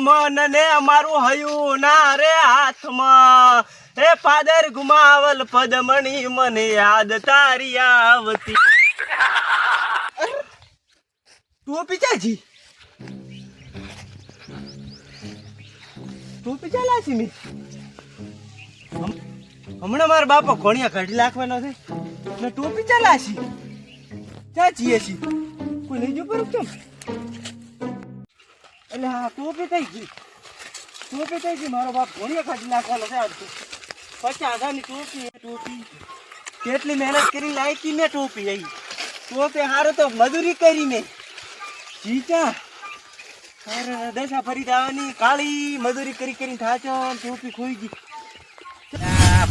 મન ને અમારું હયું ના રે હાથમાં હે ફાદર ગુમાવલ પદમણી મને યાદ તારી આવતી ટોપી ચાજી ટોપી ચાલા છે મી હમણાં મારા બાપા ઘોણિયા કાઢી નાખવાનો છે ને ટોપી ચાલા છે ચાચીએ છે કોઈ લઈ જો પર કેમ એટલે હા ટોપી થઈ ગઈ મારો બાપ ઘોણિયા કાઢી નાખવાનો છે આજ 50,000ની ટોપી કેટલી મહેનત કરી લાયકી મેં ટોપી આવી ટોપી હારો તો મજૂરી કરી મેં જીચા અરે દશા ફરી દાવાની કાળી મજૂરી કરીને થાચો ટોપી ખોઈ ગઈ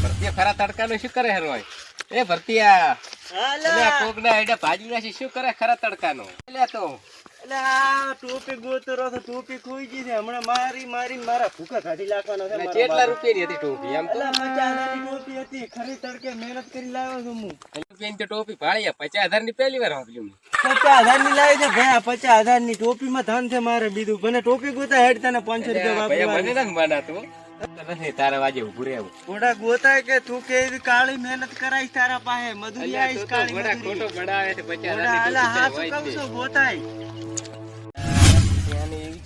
ભરતીયા ખરા તડકાનો શું કરે હરવાય એ ભરતીયા હાલા કોકના હેડે ભાજી નાખી શું કરે ખરા તડકાનો એટલે તો એટલે આ ટોપી ગોતરો તો ટોપી ખોઈ ગઈ છે હમણાં મારી મારા ભૂકા કાઢી નાખવાનો છે કેટલા રૂપિયાની હતી ટોપી એમ તો 50,000ની ટોપી હતી ખરી તડકે મહેનત કરી લાવ્યો છું હું રૂપિયાની તો ટોપી ભાળી 50,000ની પહેલી વાર વાપર્યું 50,000ની લાવી છે ભયા 50,000ની ટોપીમાં ધન છે મારે બીજું મને ટોપી ગોતા હેડ તને 500 રૂપિયા વાપરવા મને ના બનાતું તારા વાજે ઉભું રહેવું થોડા ગોતાય કે તું કે કાળી મહેનત કરાઈશ તારા પાસે મજૂરી આવીશ કાળી ખોટો બડાવે છે 50,000 ગોતાય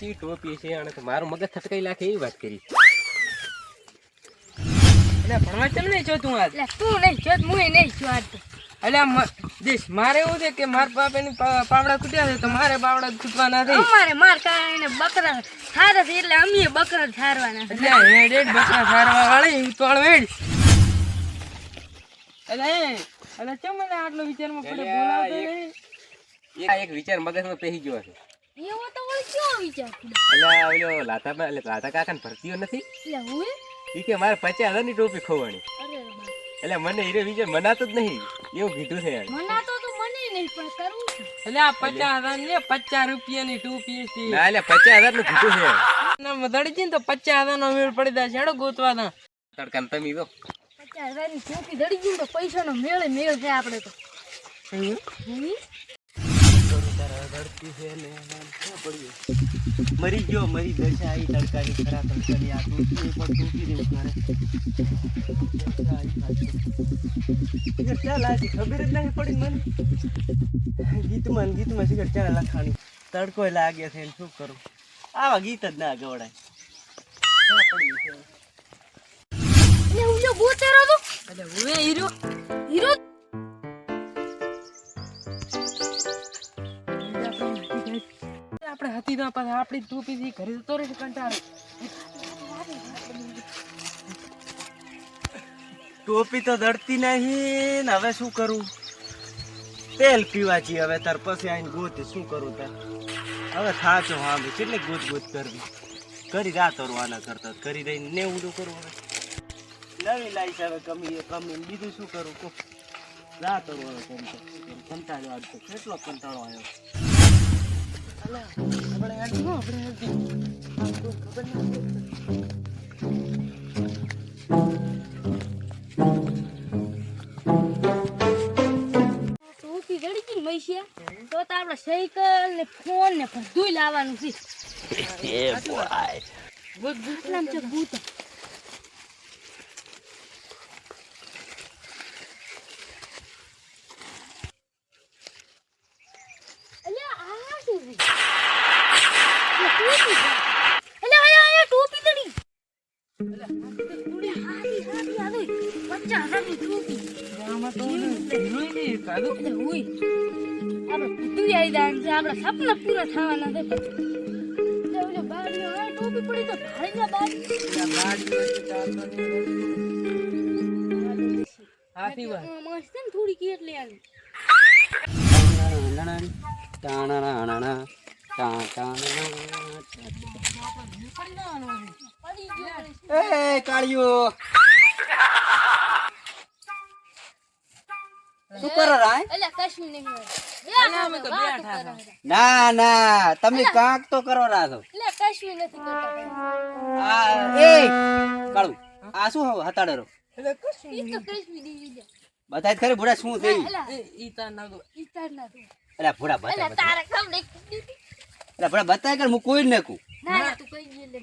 એવી ટોપી છે અને મારું મગજ થટકાઈ લાખે એવી વાત કરી એટલે ભણવા ચમ નહીં છો તું આજ એટલે તું નહીં છો હું નહીં છું આજ તો એટલે દેશ મારે એવું છે કે માર બાપ એની પાવડા કૂટ્યા છે તો મારે પાવડા કૂટવાના છે અમારે માર કારણે બકરા થારે છે એટલે અમે બકરા થારવાના એટલે હેડ બકરા સારવા વાળી તોળ વેડ એટલે ચમ મને આટલો વિચારમાં પડે બોલાવતો નહીં એક વિચાર મગજમાં પેહી ગયો છે એવો તો વળી કેવો વિચાર એટલે ઓલો લાતા કાકાને ભરતીઓ નથી એટલે હું ઈ કે મારે 50,000ની ટોપી ખોવાની અરે એટલે મને હીરે વિચાર મનાતો જ નહીં એવું કીધું છે મનાતો તો મને નહીં પણ કરવું છે એટલે આ 50,000 ને 50 રૂપિયાની ટોપી છે ના એટલે 50,000નું કીધું છે દડી ને તો 50,000 નો મેળ પડી જાય છેડો ગોતવા ના તડકાને તમે તો 50,000ની ટોપી દડી ગઈ તો પૈસાનો મેળ છે આપણે તો મરી ગયો મરી દશા આવી તડકાની ખરા તડકાની આ ટોપી પણ ટોપી દેવું મારે ચાલ આજે ખબર જ નહીં પડી મને ગીતમાં સિગર ચાલ લખાણી તડકો લાગે છે શું કરું આવા ગીત જ ના ગવડાય એટલે હું જો ગોતેરો તો એટલે હું હીરો આપણે હતી ના પાછા આપણી ટોપી થી ઘરે જતો રહે કંટાળો ટોપી તો દડતી નહીં ને હવે શું કરું તેલ પીવા છીએ હવે તાર પછી આવીને ગોત શું કરું તાર હવે થાચો હા કેટલી ગોત કરવી કરી રાત ઓરવાના કરતા કરી રહીને ને ઊંડું કરવું હવે નવી લાઈશ હવે કમી બીજું શું કરું કો રાત ઓરવાનો કંટાળો આવતો કેટલો કંટાળો આવ્યો ટોપી દડી ગઈ મૈસિયા તો આપણે સાયકલ ને ફોન ને બધું લાવવાનું છે આટલામાં છે ભૂત આપડા સપના પૂરા થવાના છે ટોપી પડી તો ભાઈ મસ્ત ને થોડી કેટલી આવી એ કાળિયો શું કરો રાય એટલે કશું નહીં ના ના તમે કાંક તો કરો રાધો એટલે કશું નથી કરતા આ એ કાળુ આ શું હતાડરો ઈ તો કશું નહીં બતાય ખરી ભૂડા શું થઈ ઈ તાર ના દો અલા ભૂડા બતાય એટલે તારે ખમ નહીં અલા ભૂડા બતાય કર હું કોઈ ન નાખું ના તું કઈ ગઈ લે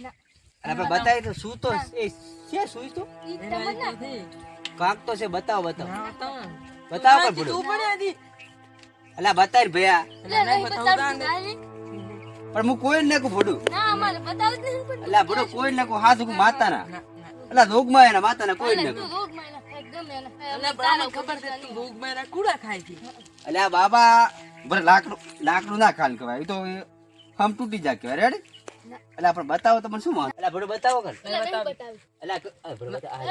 અને આપણે બતાવી તો શું તો એ છે શું તો ઈ તમને ના કાંક તો છે બતાવો ના બતાવો. બતાવો કર તું ભૂડું પડે આજી. અલા બતાવી ભૈયા એટલે નહીં બતાવતું ગાલી. પણ હું કોઈ ને ભૂડું ના અમારે બતાવું જ નહીં પણ અલા ભૂડું કોઈ ને હાથ માતાના અલા રોગમાં એના માતાના કોઈ ને તું રોગ માં એના ખાય ગમે એના ખાય. અલા બરાબર ખબર છે તું ભૂખ મારા કુડા ખાય છે. અલ્યા બાબા બરે લાકડું ના ખાલ કહેવાય એ તો હમ તૂટી જાય કહેવાય રેડી એટલે આપણે બતાવો તો મને શું માન અલ્યા ભૂડું બતાવો કર એટલે નહીં બતાવું. અલ્યા ભૂડું બતાવો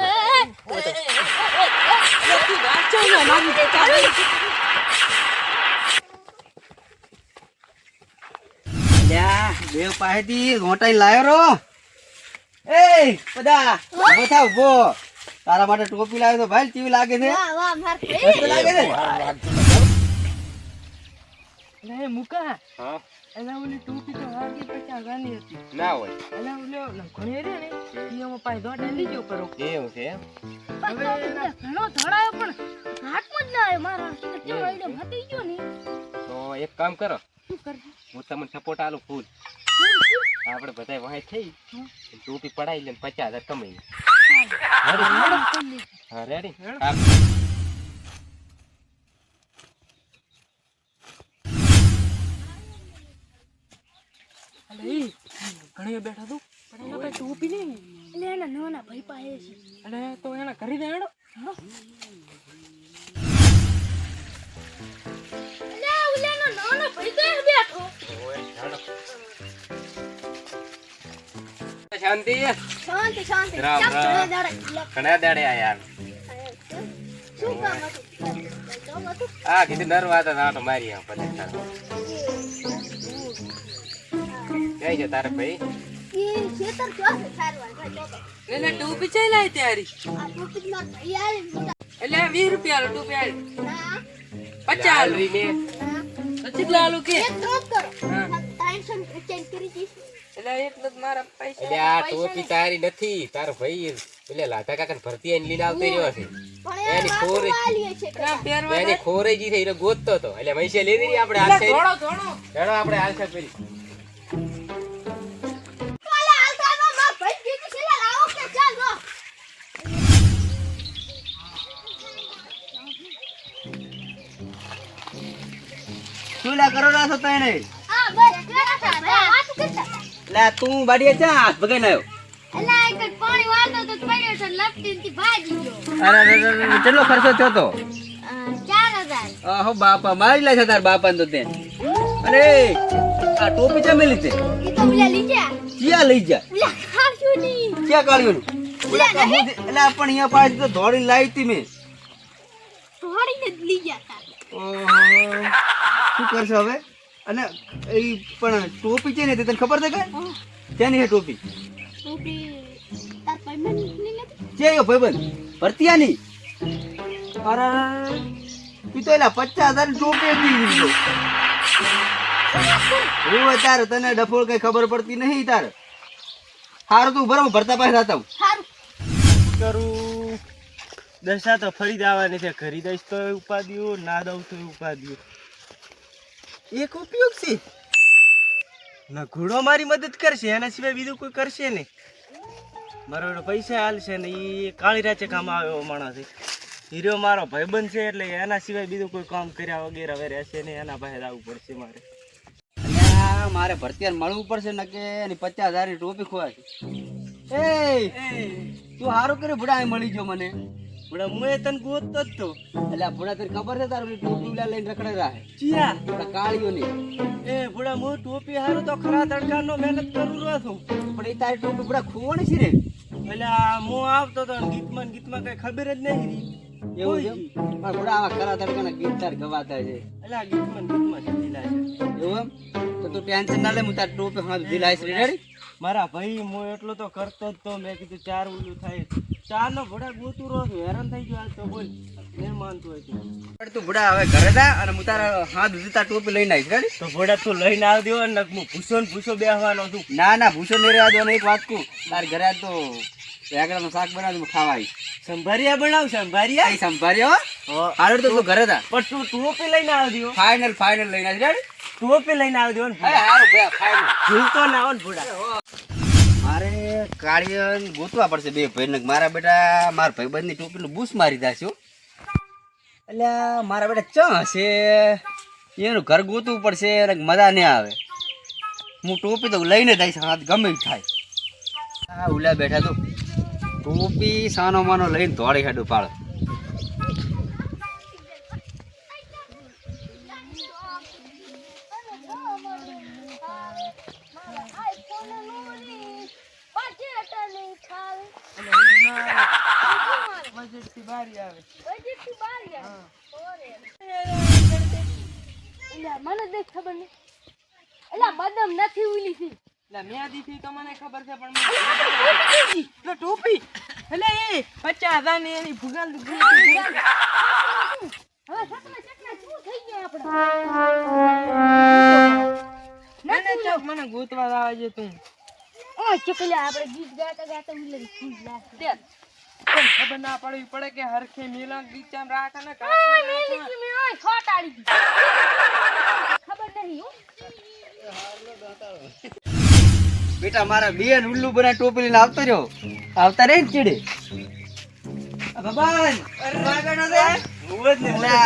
તું ગાચો ના મારી દે તારી. અલ્યા દેવ પાસેથી રોટાઈ લાયો રો એ બધા ઉભો થાવ ઉભો તારા માટે ટોપી લાવ્યો તો ભાઈ કેવી લાગે છે વાહ વાહ માર મસ્ત લાગે છે અલા એ મુકા. હા અલા ઓલી ટોપી તો વાગી 50 ગાની હતી. ના હોય અલા ઓલો ઘણી રે ને ઈઓમાં પાય દોડે લીજો કરો. એવું છે એમ? ઘણો ધડાયો પણ હાથમાં જ ના આવ્યો મારો કેવો આઈડિયા મટી ગયો ને તો એક કામ કરો, શું કરજે હું તમને સપોર્ટ આલું ફૂલ. આપણે બધા વાહે થઈ ટોપી પડાવી લે 50,000 કમાઈ. હા રેડી. અલા ઈ ઘણી બેઠા તું પણ એના પાસે ટોપી નહીં. એટલે એના નાના ભાઈ પાસે છે અરે તો એના કરી દે હેડો. એટલે ઓલાનો નાનો ભાઈ તો બેઠો શાંતિ. શાંતિ શાંતિ રામ કેમ રામ. ઘણા દાડા ઘણા દાડે આ યાર. શું કામ હતું કામ હતું આ કીધું નરવા હતા આટો મારી આ પછી તારે. જઈ જા તારે ભાઈ. એ ખેતર ક્યાં છે સારવાર જો તો એટલે ટોપી ચાઈ લાય તારી. આ ટોપી માર ભાઈ આવે એટલે 20 રૂપિયા ટોપી આલી. ના 50 આલવી ને. પછી લાલુ કે એક ડ્રોપ કરો હા. 300 ચેન્જ કરી દઈશ એટલે એટલે જ મારા પૈસા. એટલે આ ટોપી તારી નથી, તારો ભાઈ એટલે લાતા કાકા ભરતી આઈને લઈને આવતો રહ્યો છે. પણ એ એની ખોરે વાલીએ છે ના પહેરવા એની ખોરે જી થઈ એટલે ગોતતો હતો એટલે મૈસે લેવી રહી આપણે એટલે હાલશે થોડો થોડો. હેડો આપણે હાલશે ફરી. વાલા આલતામાં માર ભાઈ કીધું છે લે લાવો કે ચાલ જો શું લા કરો ના છો તને આ બસ કેડા છે ભાઈ વાત કરતા લા તું બાડીએ ચા હાથ બગાઈ નાયો એલા એક જ પાણી વાળતો તો પડ્યો છે લપટીને થી ભાગી ગયો અરે કેટલો ખર્ચો થયો તો 4000 આહો બાપા મારી લે છે તાર બાપાને તો તે અરે આ ટોપી ચા મેલી તે ઈ તો ઉલા લીજા ક્યાં લઈ જા ઉલા ખાશું ની ક્યાં કાઢ્યું એટલે પણ અહીંયા પાસે તો દોડી લાવી હતી મેં થોડીને જ લીજા તા ઓહો શું કરશો હવે અને એ પણ ટોપી છે ને તે તને ખબર છે કે ક્યાંની છે ટોપી ટોપી તાર પેમેન્ટ નીકળી નથી છે એ ભાઈબંધ ભરતિયાની અરે તું તો એલા 50,000 ટોપી હતી હું તારે તને ડફોળ કઈ ખબર પડતી નહીં તારે સારું તું બરાબર ભરતા પાસે હતા હું સારું કરું દશા તો ફરી જ આવવાની છે, ઘરી દઈશ તો ઉપાડ્યું, ના દઉં તો ઉપાડ્યું. એક ઉપયોગ છે ના, ઘોડો મારી મદદ કરશે એના સિવાય બીજું કોઈ કરશે નહીં. મારો એનો પૈસા હાલશે ને એ કાળી રાચે કામ આવ્યો માણસ છે. હીરો મારો ભાઈબંધ છે એટલે એના સિવાય બીજું કોઈ કામ કર્યા વગેરે હવે રહેશે નહીં, એના પાસે આવવું પડશે મારે. અલ્યા મારે ભરતિયાને મળવું પડશે ને કે એની 50,000 ની ટોપી ખોવાશે. એ તું સારું કર્યું ભૂડા અહીં મળી ગયો મને. ભોળા હું એ તને ગોતતો જ તો. એટલે ભૂડા તને ખબર છે તારું ટોપી ઉડા લઈને રખડે રહે ચિયા પેલા કાળીઓ ની એ ભોળા હું ટોપી હારું તો ખરા તડકાનો મહેનત કરું રહ્યો છું. પણ એ તારી ટોપી ભૂડા ખોવાની છે રે એટલે હું આવતો તો ગીતમાં કઈ ખબર જ નહીં રહી. એવું છે પણ ભૂડા આવા ખરા તડકાના ગીત તાર ગવાતા છે એટલે આ ગીતમાં શીખેલા છે. એવું એમ તો તું ટેન્શન ના લે હું તારી ટોપી હા દિલાઈશ રેડી મારા ભાઈ હું એટલો તો કરતો જ તો. મેં કીધું ચાર ઓલું થાય, ચાર નો ભોળા ગોતું રહો છું, હેરાન થઈ ગયો આજ તો. બોલ નહીં માનતું હોય તો. પણ તું ભૂડા હવે ઘરે જા અને હું તારા હાથ સુધી તારી ટોપી લઈને આવીશ રેડી તો ભોળા તું લઈને આવજો ને હું ભૂસો બેહવાનો છું. ના ના ભૂસો નહીં રહેવા દો ને એક વાત કહું તાર ઘરે આજ તો રેગડાનું શાક બનાવી ખાવા આવીશ સંભારિયા બનાવ સંભારિયા. અહીં સંભાળ્યો હારું તો તું ઘરે જા પણ તું ટોપી લઈને આવજો, ફાઇનલ લઈને આવીશ રેડી ટોપી લઈને આવજો ને ભોળા. હારું ભાઈ ફાઇનલ ભૂલતો ના આવો ને ભોળા. મારે કાળિયન ગોતવા પડશે બે ભાઈને. મારા બેટા મારા ભાઈબંધની ટોપીનું બૂસ મારી દાશે હો. એટલે મારા બેટા ચા હશે એનું ઘર ગોતવું પડશે અને મજા નહીં આવે. હું ટોપી તો લઈને જઈશ હાથ ગમે એ થાય. હા ઉલા બેઠા તો ટોપી સાનો માનો લઈને દોડી હેડું પાડો. બજેટથી બારી આવે. મને દેખ ખબર નહીં એટલે બદામ નથી ઉલી થી એટલે મેદીથી તો મને ખબર છે પણ એટલે ટોપી એટલે એ 50,000 ની એની ભૂગાલ હવે સકના શું થઈ ગયા આપણે મને મને ગોતવા આવે છે તું. ઓ ચકલા આપણે ગીત ગાતા ગાતા ઉલરી ખુશ લાગે દે પણ ખબર ના પડવી પડે કે હરખે મેલા ગીચામ રાખે ને ઓ લીલી મે ઓય છોટાડી દી ખબર નહીં હો બેટા મારા બેન ઉલ્લુ બના ટોપી લઈને આવતો રહ્યો. આવતા રહે ને ચીડે. ભગવાન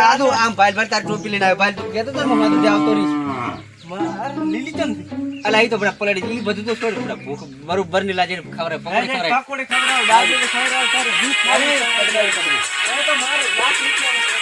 આ તો આમ ભાઈ ભાઈ તાર ટોપી લઈને આવ્યો. ભાઈ તું કહેતો તો ને હું તો આવતો રહીશ. લીલી ચમ અલા એ તો બડા પલડી ઈ બધું તો છોડ. બડા ભૂખ બરોબર ની લાગે ખવરે પકોડી ખવરે. પકોડી ખવડાવ દાદી ખવડાવ તારે ભૂખ મારે તો મારે લાખ રૂપિયા